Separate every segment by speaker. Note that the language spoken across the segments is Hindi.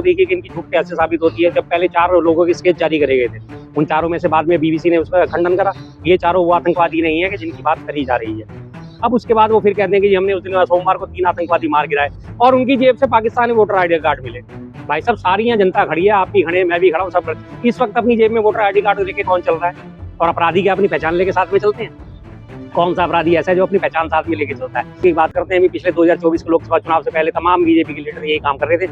Speaker 1: देखिए कि इनकी झूठ कैसे साबित होती है। जब पहले 4 लोगों के स्केच जारी करे गए थे, उन चारों में से बाद में बीबीसी ने उसका खंडन करा। ये चारों वो आतंकवादी नहीं है कि जिनकी बात करी जा रही है। अब उसके बाद वो फिर कहते हैं कि हमने उस दिन सोमवार को 3 आतंकवादी मार गिराए और उनकी जेब से पाकिस्तानी वोटर आई कार्ड मिले। भाई साहब, सारी यहाँ जनता खड़ी है, आप भी खड़े हैं, मैं भी खड़ा हूँ, सब इस वक्त अपनी जेब में वोटर आई कार्ड लेके कौन चल रहा है? और अपराधी क्या अपनी पहचान लेके साथ में चलते हैं? कौन सा अपराधी ऐसा है जो अपनी पहचान साथ में लेके चलता है? एक बात करते हैं, अभी पिछले 2024 के लोकसभा चुनाव से पहले तमाम बीजेपी के लीडर यही काम कर रहे थे।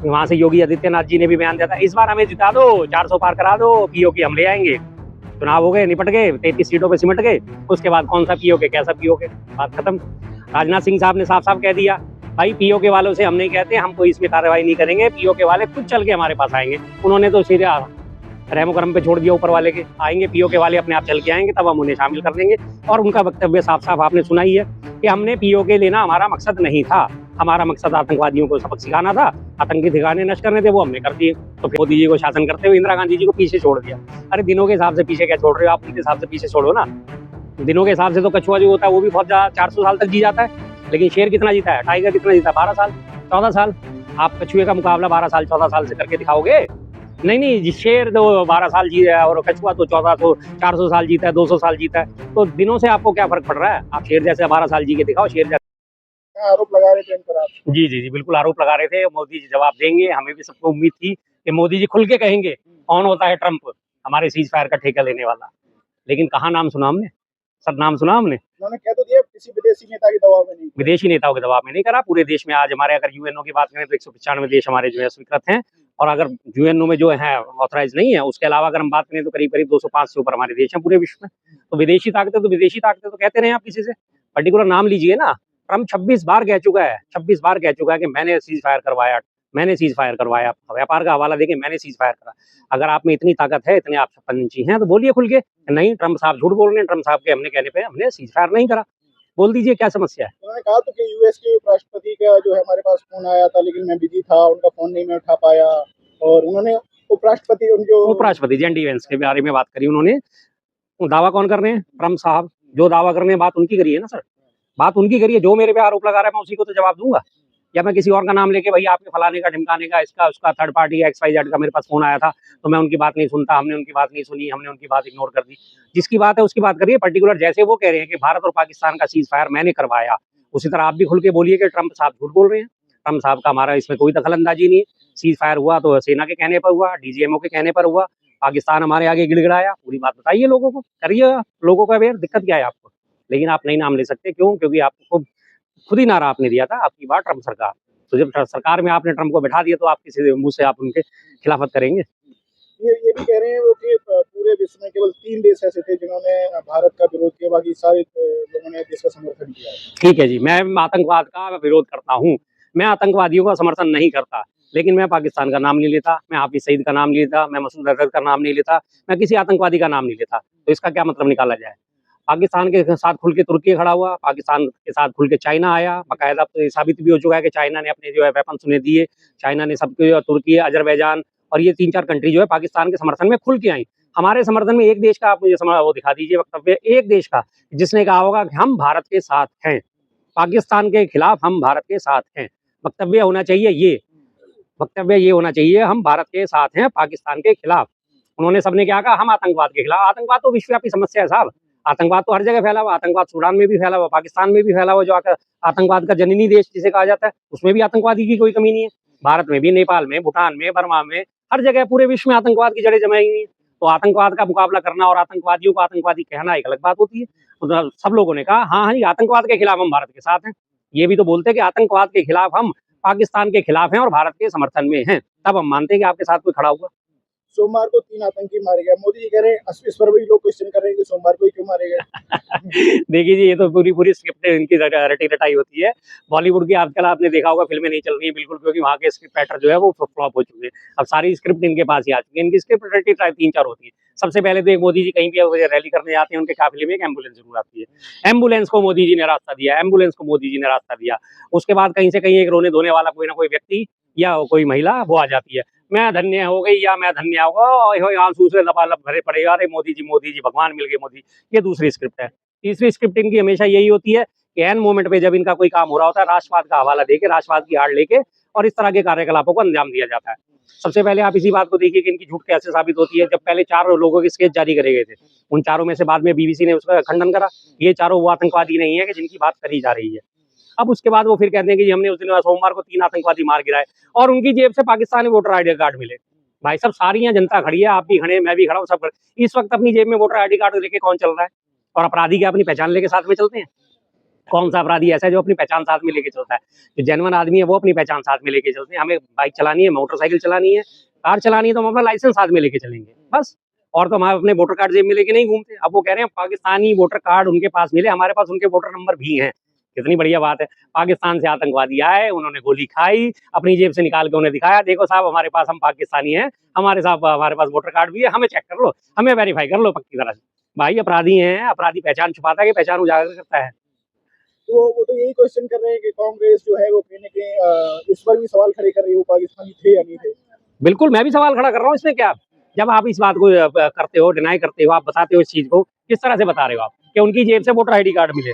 Speaker 1: वहां से योगी आदित्यनाथ जी ने भी बयान दिया था, इस बार हमें जिता दो, 400 पार करा दो, पीओके हम ले आएंगे। चुनाव हो गए, निपट गए, 33 सीटों पे सिमट गए। उसके बाद कौन सा पीओके, कैसा पीओके, बात खत्म। राजनाथ सिंह साहब ने साफ साफ कह दिया, भाई पीओके वालों से हम नहीं कहते, हम कोई इसमें कार्रवाई नहीं करेंगे, पीओके वाले खुद चल के हमारे पास आएंगे। उन्होंने तो सीधे रहमो करम पे छोड़ दिया ऊपर वाले के, आएंगे पीओके वाले अपने आप चल के आएंगे, तब हम उन्हें शामिल कर देंगे। और उनका वक्तव्य साफ साफ आपने सुना ही है कि हमने पीओके लेना हमारा मकसद नहीं था, हमारा मकसद आतंकवादियों को सबक सिखाना था, आतंकी ठिकाने नष्ट करने थे, वो हमने कर दिए। तो फिर मोदी जी को शासन करते हुए इंदिरा गांधी जी को पीछे छोड़ दिया। अरे दिनों के हिसाब से पीछे क्या छोड़ रहे हो आप? उनके हिसाब से पीछे छोड़ो ना। दिनों के हिसाब से तो कछुआ जो होता है वो भी बहुत ज्यादा 400 साल तक जी जाता है, लेकिन शेर कितना जीता है, टाइगर कितना जीता है? 12 साल 14 साल। आप कछुए का मुकाबला 12 साल 14 साल से करके दिखाओगे? नहीं, शेर तो 12 साल जी रहा है और कछुआ तो 400 साल जीता है, 200 साल जीता है। तो दिनों से आपको क्या फर्क पड़ रहा है? आप शेर जैसे 12 साल जी के दिखाओ, शेर जैसे।
Speaker 2: आरोप लगा रहे थे इन पर आप?
Speaker 1: जी, बिल्कुल आरोप लगा रहे थे। मोदी जी जवाब देंगे, हमें भी सबको उम्मीद थी कि मोदी जी खुल के कहेंगे कौन होता है ट्रम्प, हमारे सीज फायर का ठेका लेने वाला। लेकिन कहाँ नाम सुना हमने? सब नाम सुना हमने?
Speaker 2: उन्होंने कह तो दिया किसी विदेशी नेता के दबाव में नहीं,
Speaker 1: विदेशी नेताओं के दबाव में नहीं करा। पूरे देश में आज हमारे अगर यूएनओ की बात करें तो 195 देश हमारे जो है स्वीकृत हैं, और अगर यूएनओ में जो है ऑथराइज नहीं है, उसके अलावा अगर हम बात करें तो करीब करीब 205 से ऊपर हमारे देश हैं पूरे विश्व में। तो विदेशी ताकतें तो कहते रहे आप किसी से, पर्टिकुलर नाम लीजिए ना। ट्रम्प 26 बार कह चुका है, 26 बार कह चुका है कि मैंने सीज फायर करवाया, मैंने सीज फायर करवाया। व्यापार का हवाला देके मैंने सीज फायर करा। अगर आप में इतनी ताकत है, इतने आप 56 इंची हैं, तो बोलिए खुल के। नहीं, ट्रम्प साहब झूठ बोल रहे हैं, ट्रम्प साहब के हमने कहने पे हमने सीज फायर नहीं करा। बोल दीजिए क्या समस्या है?
Speaker 2: उन्होंने कहा तो कि यूएस के उपराष्ट्रपति का जो है हमारे पास फोन आया था, लेकिन मैं बिजी था, उनका फोन नहीं मैं उठा पाया। और उन्होंने उपराष्ट्रपति
Speaker 1: जेडी वेंस के बारे में बात करी उन्होंने। दावा कौन कर रहे हैं? ट्रम्प साहब जो दावा कर रहे हैं, बात उनकी करिए ना सर, बात उनकी करिए। जो मेरे पे आरोप लगा रहा है मैं उसी को तो जवाब दूंगा, या मैं किसी और का नाम लेके भाई आपके फलाने का ढिमकाने का इसका उसका थर्ड पार्टी XYZ का मेरे पास फोन आया था तो मैं उनकी बात नहीं सुनता, हमने उनकी बात नहीं सुनी, हमने उनकी बात इग्नोर कर दी। जिसकी बात है उसकी बात करिए पर्टिकुलर। जैसे वो कह रहे हैं कि भारत और पाकिस्तान का सीज फायर मैंने करवाया, उसी तरह आप भी खुल के बोलिए कि ट्रम्प साहब झूठ बोल रहे हैं। ट्रम्प साहब का हमारा इसमें कोई दखल अंदाजी नहीं है। सीज फायर हुआ तो सेना के कहने पर हुआ, DGMO के कहने पर हुआ, पाकिस्तान हमारे आगे गिड़गिड़ाया। पूरी बात बताइए लोगों को, करिए लोगों को अवेयर, दिक्कत क्या है आपको? लेकिन आप नहीं नाम ले सकते, क्यों? क्योंकि आपको खुद ही नारा आपने दिया था, आपकी बात ट्रम्प सरकार। तो जब सरकार में आपने ट्रम्प को बैठा दिया तो आप किसी मुंह से आप उनके खिलाफत करेंगे?
Speaker 2: ये भी कह रहे हैं वो कि पूरे विश्व में केवल 3 देश ऐसे थे जिन्होंने भारत का विरोध किया, बाकी सारे लोगों ने देश का समर्थन किया।
Speaker 1: ठीक है जी, मैं आतंकवाद का विरोध करता हूँ, मैं आतंकवादियों का समर्थन नहीं करता, लेकिन मैं पाकिस्तान का नाम नहीं लेता, मैं हाफिज सईद का नाम नहीं लेता, मैं मसूद अजहर का नाम नहीं लेता, मैं किसी आतंकवादी का नाम नहीं लेता। तो इसका क्या मतलब निकाला जाए? पाकिस्तान के साथ खुल के तुर्की खड़ा हुआ, पाकिस्तान के साथ खुल के चाइना आया, बाकायदा तो साबित भी हो चुका है कि चाइना ने अपने जो है वेपन्स उन्हें दिए। चाइना ने सबके, तुर्की, अजरबैजान और ये 3-4 कंट्री जो है पाकिस्तान के समर्थन में खुल के आई। हमारे समर्थन में एक देश का आप मुझे वो दिखा दीजिए वक्तव्य, एक देश का जिसने कहा होगा कि हम भारत के साथ हैं, पाकिस्तान के खिलाफ हम भारत के साथ हैं। वक्तव्य होना चाहिए ये, वक्तव्य ये होना चाहिए, हम भारत के साथ हैं पाकिस्तान के खिलाफ। उन्होंने सबने क्या कहा? हम आतंकवाद के खिलाफ। आतंकवाद तो विश्वव्यापी समस्या है साहब, आतंकवाद तो हर जगह फैला हुआ। आतंकवाद सूडान में भी फैला हुआ, पाकिस्तान में भी फैला हुआ, जो आतंकवाद का जननी देश जिसे कहा जाता है, उसमें भी आतंकवादी की कोई कमी नहीं है। भारत में भी, नेपाल में, भूटान में, बर्मा में, हर जगह पूरे विश्व में आतंकवाद की जड़ें जमाई हुई हैं। तो आतंकवाद का मुकाबला करना और आतंकवादियों को आतंकवादी कहना एक अलग बात होती है। तो सब लोगों ने कहा हाँ, आतंकवाद के खिलाफ हम भारत के साथ हैं। ये भी तो बोलते हैं कि आतंकवाद के खिलाफ हम पाकिस्तान के खिलाफ हैं और भारत के समर्थन में हैं, तब हम मानते हैं कि आपके साथ कोई खड़ा हुआ।
Speaker 2: सोमवार को 3 आतंकी मारे गए, मोदी जी कह रहे हैं, इस पर भी लोग क्वेश्चन कर रहे हैं कि सोमवार को ही क्यों मारे गए।
Speaker 1: देखिए जी, ये तो पूरी स्क्रिप्ट इनकी रटी रटाई होती है। बॉलीवुड की आजकल आपने देखा होगा फिल्में नहीं चल रही है बिल्कुल, क्योंकि वहाँ के स्क्रिप्ट राइटर जो है वो फ्लॉप हो चुके हैं। अब सारी स्क्रिप्ट इनके पास ही आ चुकी है। इनकी स्क्रिप्ट रटी 3-4 होती है। सबसे पहले तो एक मोदी जी कहीं भी रैली करने जाते हैं, उनके काफिले में एक एम्बुलेंस जरूर आती है। एम्बुलेंस को मोदी जी ने रास्ता दिया, एम्बुलेंस को मोदी जी ने रास्ता दिया। उसके बाद कहीं से कहीं एक रोने धोने वाला कोई ना कोई व्यक्ति या कोई महिला वो आ जाती है, मैं धन्य हो गई या मैं धन्य होगा, आंसू से लबालब भरे पड़े, अरे मोदी जी भगवान मिल गए मोदी। ये दूसरी स्क्रिप्ट है। तीसरी स्क्रिप्ट इनकी हमेशा यही होती है कि एन मोमेंट पे जब इनका कोई काम हो रहा होता है, राष्ट्रवाद का हवाला देके, राष्ट्रवाद की आड़ लेके और इस तरह के कार्यकलापों को अंजाम दिया जाता है। सबसे पहले आप इसी बात को देखिए कि इनकी झूठ कैसे साबित होती है। जब पहले 4 लोगों के स्केच जारी करे गए थे, उन चारों में से बाद में बीबीसी ने उसका खंडन करा। ये चारों वो आतंकवादी नहीं है कि जिनकी बात करी जा रही है। अब उसके बाद वो फिर कहते हैं कि हमने उस दिन सोमवार को 3 आतंकवादी मार गिराए और उनकी जेब से पाकिस्तानी वोटर आईडी कार्ड मिले। भाई साहब, सारी यहाँ जनता खड़ी है, आप भी खड़े हैं, मैं भी खड़ा हूँ, सब खड़े। इस वक्त अपनी जेब में वोटर आईडी कार्ड लेके कौन चल रहा है? और अपराधी क्या अपनी पहचान लेके साथ में चलते हैं? कौन सा अपराधी ऐसा है जो अपनी पहचान साथ में लेके चलता है? जो जेन्युइन आदमी है वो अपनी पहचान साथ में लेके चलते हैं। हमें बाइक चलानी है, मोटरसाइकिल चलानी है, कार चलानी है, तो हम अपना लाइसेंस साथ में लेके चलेंगे, बस। और तो हम अपने वोटर कार्ड जेब में लेके नहीं घूमते। अब वो कह रहे हैं पाकिस्तानी वोटर कार्ड उनके पास मिले, हमारे पास उनके वोटर नंबर भी हैं। कितनी बढ़िया बात है। पाकिस्तान से आतंकवादी आए, उन्होंने गोली खाई, अपनी जेब से निकाल के उन्हें दिखाया, देखो साहब हमारे पास, हम पाकिस्तानी हैं, हमारे पास वोटर कार्ड भी है, हमें चेक कर लो, हमें वेरीफाई कर लो पक्की तरह से। भाई अपराधी हैं, अपराधी पहचान छुपाता है कि पहचान उजागर करता है?
Speaker 2: तो वो तो यही क्वेश्चन कर रहे हैं कि कांग्रेस जो है वो कहीं ना कहीं इस पर भी सवाल खड़े कर रही है, वो पाकिस्तानी थे या नहीं थे।
Speaker 1: बिल्कुल, मैं भी सवाल खड़ा कर रहा हूँ, इसमें क्या? जब आप इस बात को करते हो, डिनाई करते हो, आप बताते हो इस चीज को, किस तरह से बता रहे हो आप कि उनकी जेब से वोटर आईडी कार्ड मिले?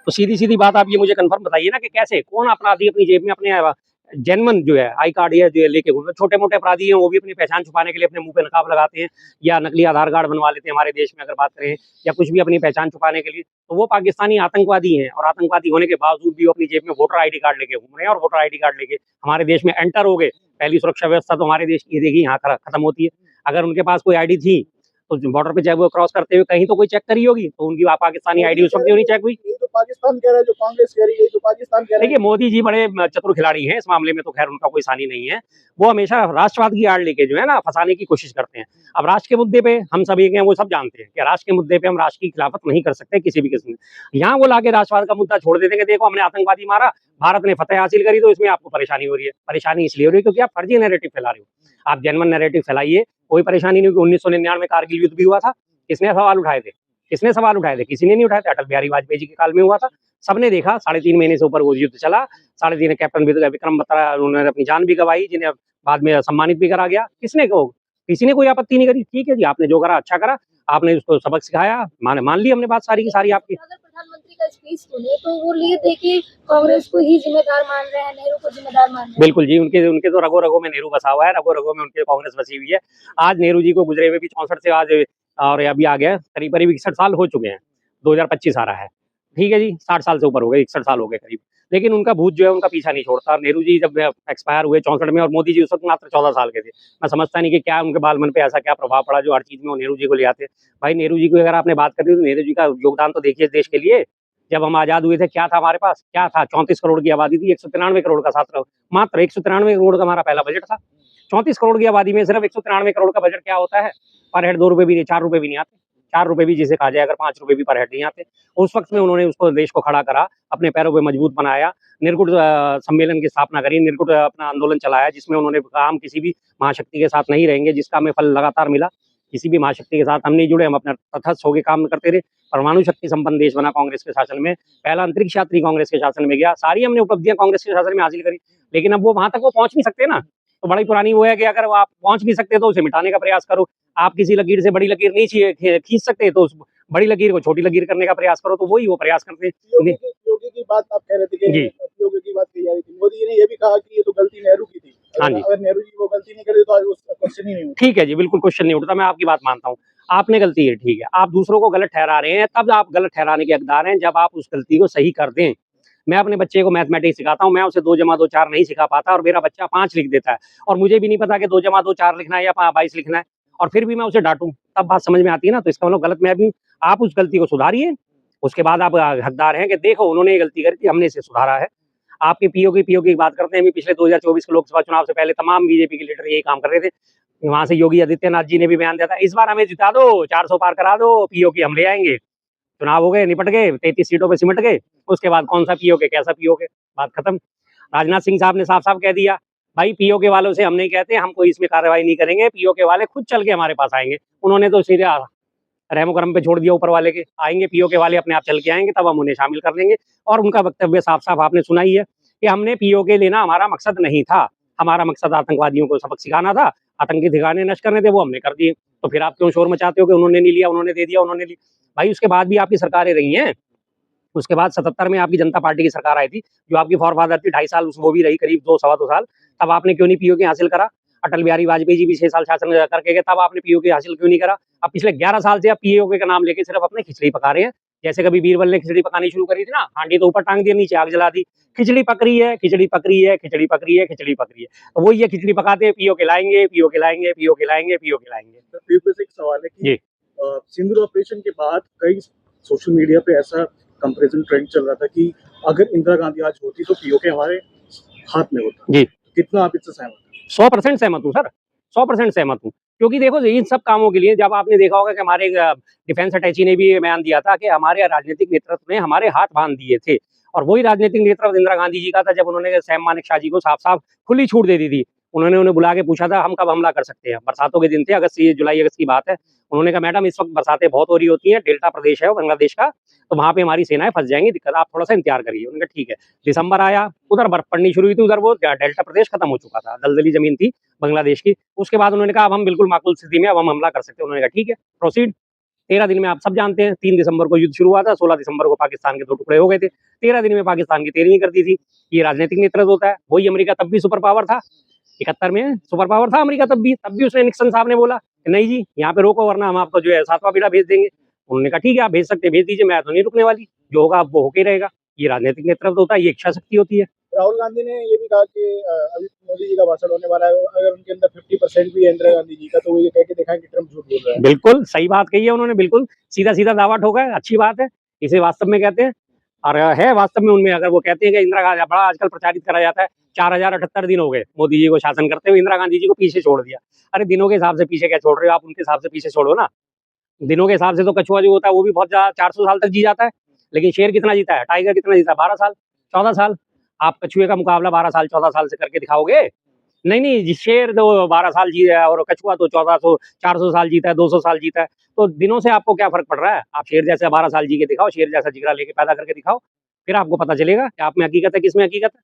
Speaker 1: तो सीधी-सीधी बात आप ये मुझे कन्फर्म बताइए ना कि कैसे, कौन अपराधी अपनी जेब में अपने जेन्युइन जो है आई कार्ड या जो लेके घूम रहे? छोटे-मोटे अपराधी हैं, वो भी अपनी पहचान छुपाने के लिए अपने मुँह पे नकाब लगाते हैं या नकली आधार कार्ड बनवा लेते हैं हमारे देश में, अगर बात करें, या कुछ भी अपनी पहचान छुपाने के लिए। तो वो पाकिस्तानी आतंकवादी हैं और आतंकवादी होने के बावजूद भी वो अपनी जेब में वोटर आईडी कार्ड लेके घूम रहे हैं और वोटर आईडी कार्ड लेके हमारे देश में एंटर हो गए। पहली सुरक्षा व्यवस्था तो हमारे देश की देखिए यहाँ खत्म होती है। अगर उनके पास कोई आईडी थी, तो बॉर्डर पे जब वो क्रॉस करते हुए कहीं तो कोई चेक करी होगी, तो उनकी पाकिस्तानी आईडी उस वक्त क्यों नहीं चेक हुई?
Speaker 2: ये तो पाकिस्तान कह रहा है, जो कांग्रेस कह रही है, ये तो पाकिस्तान कह रहा है।
Speaker 1: देखिए, मोदी जी बड़े चतुर खिलाड़ी हैं इस मामले में, तो खैर उनका कोई सानी नहीं है। वो हमेशा राष्ट्रवाद की आड़ लेके जो है ना फंसाने की कोशिश करते हैं। अब राष्ट्र के मुद्दे पे हम सभी हैं, वो सब जानते हैं कि राष्ट्र के मुद्दे पे हम राष्ट्र की खिलाफत नहीं कर सकते किसी भी किस्म में। यहाँ वो लाके राष्ट्रवाद का मुद्दा छोड़ देते हैं कि देखो हमने आतंकवादी मारा, भारत ने फतेह हासिल करी, तो इसमें आपको परेशानी हो रही है। परेशानी इसलिए हो रही है क्योंकि आप फर्जी नैरेटिव फैला रहे हो। आप जेन्युइन नैरेटिव फैलाइए, कोई परेशानी नहीं। 1999 में कारगिल युद्ध भी हुआ था, किसने सवाल उठाए थे? किसने सवाल उठाए थे? किसी ने नहीं उठाए थे। अटल बिहारी वाजपेयी जी के काल में हुआ था, सबने देखा। 3.5 महीने से ऊपर वो युद्ध चला। 3.5 कैप्टन विक्रम बत्रा उन्होंने अपनी जान भी गंवाई, जिन्हें बाद में सम्मानित भी करा गया। किसी ने कोई आपत्ति नहीं करी। ठीक है जी, आपने जो करा अच्छा करा, आपने उसको सबक सिखाया, मान ली हमने बात सारी की सारी आपकी।
Speaker 3: अगर प्रधानमंत्री का स्पीच सुने तो वो लिए देखिए कांग्रेस को ही जिम्मेदार मान रहे हैं, नेहरू को जिम्मेदार मान रहे हैं।
Speaker 1: बिल्कुल जी, उनके तो रगो रगों में नेहरू बसा हुआ है, रगो रगों में उनके कांग्रेस बसी हुई है। आज नेहरू जी को गुजरे हुए भी 64 से आज और अभी आ गया करीब 61 साल हो चुके हैं। 2025 आ रहा है, ठीक है जी, 60 साल से ऊपर हो गए, 61 साल हो गए करीब। लेकिन उनका भूत जो है उनका पीछा नहीं छोड़ता। और नेहरू जी जब एक्सपायर हुए 64 में, और मोदी जी उस वक्त मात्र 14 साल के थे। मैं समझता नहीं कि क्या उनके बाल मन पे ऐसा क्या प्रभाव पड़ा जो हर चीज में वो नेहरू जी को ले आते। भाई नेहरू जी की अगर आपने बात करी तो नेहरू जी का योगदान तो देखिए देश के लिए। जब हम आजाद हुए थे क्या था हमारे पास? क्या था? 34 करोड़ की आबादी थी, 193 करोड़ का छात्र, मात्र 193 करोड़ का हमारा पहला बजट था। 34 करोड़ की आबादी में सिर्फ 193 करोड़ का बजट क्या होता है? पर हेड 2 रुपए भी नहीं, 4 रुपए भी नहीं आते। 4 रुपए भी जिसे कहा जाए, अगर 5 रुपए भी पर हेड नहीं आते। उस वक्त में उन्होंने उसको देश को खड़ा करा, अपने पैरों पे मजबूत बनाया, निर्गुण सम्मेलन की स्थापना करी, निर्गुण अपना आंदोलन चलाया, जिसमें उन्होंने कहा हम किसी भी महाशक्ति के साथ नहीं रहेंगे, जिसका हमें फल लगातार मिला। किसी भी महाशक्ति के साथ हम नहीं जुड़े, हम अपने तटस्थ होकर काम करते रहे। परमाणु शक्ति संपन्न देश बना कांग्रेस के शासन में। पहला अंतरिक्ष यात्री कांग्रेस के शासन में गया। सारी हमने उपलब्धियां कांग्रेस के शासन में हासिल करी। लेकिन अब वो वहां तक वो पहुंच नहीं सकते ना। तो बड़ी पुरानी वो है कि अगर आप पहुंच नहीं सकते तो उसे मिटाने का प्रयास करो। आप किसी लकीर से बड़ी लकीर नहीं खींच सकते, तो उस बड़ी लकीर को छोटी लकीर करने का प्रयास करो। तो वही वो प्रयास करते हैं।
Speaker 2: योगी की बात आप कह रहे थे कि योगी की बात कही जा रही थी। मोदी ने ये भी कहा कि ये तो गलती नेहरू की थी। अगर नेहरू जी वो गलती नहीं करे तो आज उसका क्वेश्चन ही नहीं उठता।
Speaker 1: ठीक है जी, बिल्कुल क्वेश्चन नहीं उठता। मैं आपकी बात मानता हूँ, आपने गलती है, ठीक है। आप दूसरों को गलत ठहरा रहे हैं, तब आप गलत ठहराने के हकदार हैं जब आप उस गलती को सही कर दें। मैं अपने बच्चे को मैथमेटिक्स सिखाता हूँ, मैं उसे 2 जमा 2 4 नहीं सिखा पाता और मेरा बच्चा 5 लिख देता है, और मुझे भी नहीं पता कि 2 जमा 2 4 लिखना है या 22 लिखना है, और फिर भी मैं उसे डांटूं, तब बात समझ में आती है ना। तो इसका मतलब गलत मैं भी हूं। आप उस गलती को सुधारिए, उसके बाद आप हकदार हैं कि देखो उन्होंने ये गलती करी थी, हमने इसे सुधारा है। आपके पीओ की बात करते हैं, पिछले 2024 के लोकसभा चुनाव से पहले तमाम बीजेपी के लीडर यही काम कर रहे थे। वहां से योगी आदित्यनाथ जी ने भी बयान दिया था, इस बार हमें जिता दो, 400 पार करा दो, पीओ की हम ले आएंगे। चुनाव हो गए, निपट गए, 33 सीटों पे सिमट गए। उसके बाद कौन सा पीओ के, कैसा पीओ के, बात खत्म। राजनाथ सिंह साहब ने साफ साफ कह दिया, भाई पीओ के वालों से हम नहीं कहते, हम कोई इसमें कार्रवाई नहीं करेंगे, पीओ के वाले खुद चल के हमारे पास आएंगे। उन्होंने तो सीधे रहमो करम पे छोड़ दिया ऊपर वाले के, आएंगे पीओ के वाले अपने आप चल के आएंगे, तब हम उन्हें शामिल कर लेंगे। और उनका वक्तव्य साफ साफ आपने सुना ही है कि हमने पीओ के लेना हमारा मकसद नहीं था, हमारा मकसद आतंकवादियों को सबक सिखाना था, आतंकी ठिकाने नष्ट करने थे, वो हमने कर दिए। तो फिर आप क्यों शोर मचाते हो कि उन्होंने नहीं लिया, उन्होंने दे दिया, उन्होंने लिया? भाई उसके बाद भी आपकी सरकारें रही हैं, उसके बाद 77 में आपकी जनता पार्टी की सरकार आई थी, जो आपकी फॉरफादर थी, 2.5 साल वो भी रही, करीब 2 सवा 2 साल। तब आपने क्यों नहीं पीओके हासिल करा? अटल बिहारी वाजपेयी जी भी 6 साल शासन करके गए, तब आपने पीओके हासिल क्यों नहीं करा? अब पिछले 11 साल से आप पीओके का नाम लेके सिर्फ अपने खिचड़ी पका रहे हैं। जैसे कभी बीरबल ने खिचड़ी पकानी शुरू करी थी ना, हांडी तो ऊपर टांग दिया, नीचे आग जला दी। खिचड़ी पक रही है, खिचड़ी पक रही है, खिचड़ी पक रही है, खिचड़ी पक रही है। तो वो ये खिचड़ी पकाते हैं, पीओके लाएंगे, पीओके लाएंगे, पीओके लाएंगे, पीओके लाएंगे।
Speaker 2: तो पीयूके से एक सवाल है कि
Speaker 1: जी।
Speaker 2: सिंदूर ऑपरेशन के बाद कई सोशल मीडिया पे ऐसा कंपैरिजन ट्रेंड चल रहा था कि अगर इंदिरा गांधी आज होती तो पीओके हमारे हाथ में होता।
Speaker 1: जी।
Speaker 2: कितना आप इससे सहमत हैं?
Speaker 1: 100% सहमत हूँ सर, 100% सहमत हूँ। क्योंकि देखो इन सब कामों के लिए जब आपने देखा होगा कि हमारे डिफेंस अटैची ने भी बयान दिया था कि हमारे राजनीतिक नेतृत्व ने हमारे हाथ बांध दिए थे, और वही राजनीतिक नेतृत्व इंदिरा गांधी जी का था जब उन्होंने सैम मानेकशॉ जी को साफ-साफ खुली छूट दे दी थी। उन्होंने उन्हें बुला के पूछा था हम कब हमला कर सकते हैं? बरसातों के दिन थे, जुलाई अगस्त की बात है। उन्होंने कहा मैडम इस वक्त बरसातें बहुत हो रही होती हैं, डेल्टा प्रदेश है वो बांग्लादेश का, तो वहाँ पे हमारी सेनाएँ फँस जाएँगी, दिक्कत आप थोड़ा-सा इंतज़ार करिए। उन्होंने कहा ठीक है। दिसंबर आया, उधर बर्फ पड़नी शुरू हुई थी, उधर वो डेल्टा प्रदेश खत्म हो चुका था, दलदली ज़मीन थी बांग्लादेश की। उसके बाद उन्होंने कहा अब हम बिल्कुल माकूल स्थिति में अब हम हमला कर सकते हैं। उन्होंने कहा ठीक है, प्रोसीड। 13 दिन में आप सब जानते हैं 3 दिसंबर को युद्ध शुरू हुआ था, 16 दिसंबर को पाकिस्तान के 2 टुकड़े हो गए थे। 13 दिन में पाकिस्तान की 13वीं कर दी थी। ये राजनीतिक नेतृत्व होता है। वही अमेरिका तब भी सुपर पावर था, 71 में सुपर पावर था अमेरिका तब भी उसने निक्सन साहब ने बोला कि नहीं जी यहाँ पे रोको वरना हम आपको जो है 7वां बेड़ा भेज देंगे। उन्होंने कहा ठीक है आप भेज सकते हैं, भेज दीजिए, मैं तो नहीं रुकने वाली, जो होगा वो होके ही रहेगा। ये राजनीतिक नेतृत्व होता है, ये इच्छा शक्ति होती है।
Speaker 2: राहुल गांधी ने ये भी कहा कि अभी मोदी जी का भाषण होने वाला है, अगर उनके अंदर 50% भी है इंदिरा गांधी जी का तो वो ये कह के दिखाएं कि ट्रम्प झूठ बोल रहा है।
Speaker 1: बिल्कुल सही बात कही है उन्होंने, बिल्कुल सीधा-सीधा दावा ठोका है, अच्छी बात है, इसे वास्तव में कहते हैं। और है वास्तव में उनमें, अगर वो कहते हैं कि इंदिरा गांधी, बड़ा आजकल प्रचारित करा जाता है 4078 दिन हो गए मोदी जी को शासन करते हुए, इंदिरा गांधी जी को पीछे छोड़ दिया। अरे दिनों के हिसाब से पीछे क्या छोड़ रहे हो आप, उनके हिसाब से पीछे छोड़ो ना। दिनों के हिसाब से तो कछुआ जो होता है वो भी बहुत ज़्यादा 400 साल तक जी जाता है, लेकिन शेर कितना जीता है, टाइगर कितना जीता है, 12 साल, 14 साल। आप कछुए का मुकाबला 12 साल 14 साल से करके दिखाओगे? नहीं, शेर तो 12 साल जी है और कछुआ तो 1400 400 साल जीता है, 200 साल जीता है। तो दिनों से आपको क्या फ़र्क पड़ रहा है? आप शेर जैसा 12 साल जी के दिखाओ, शेर जैसा जिगरा लेके पैदा करके दिखाओ, फिर आपको पता चलेगा कि आप में हकीकत है, किसमें हकीकत है।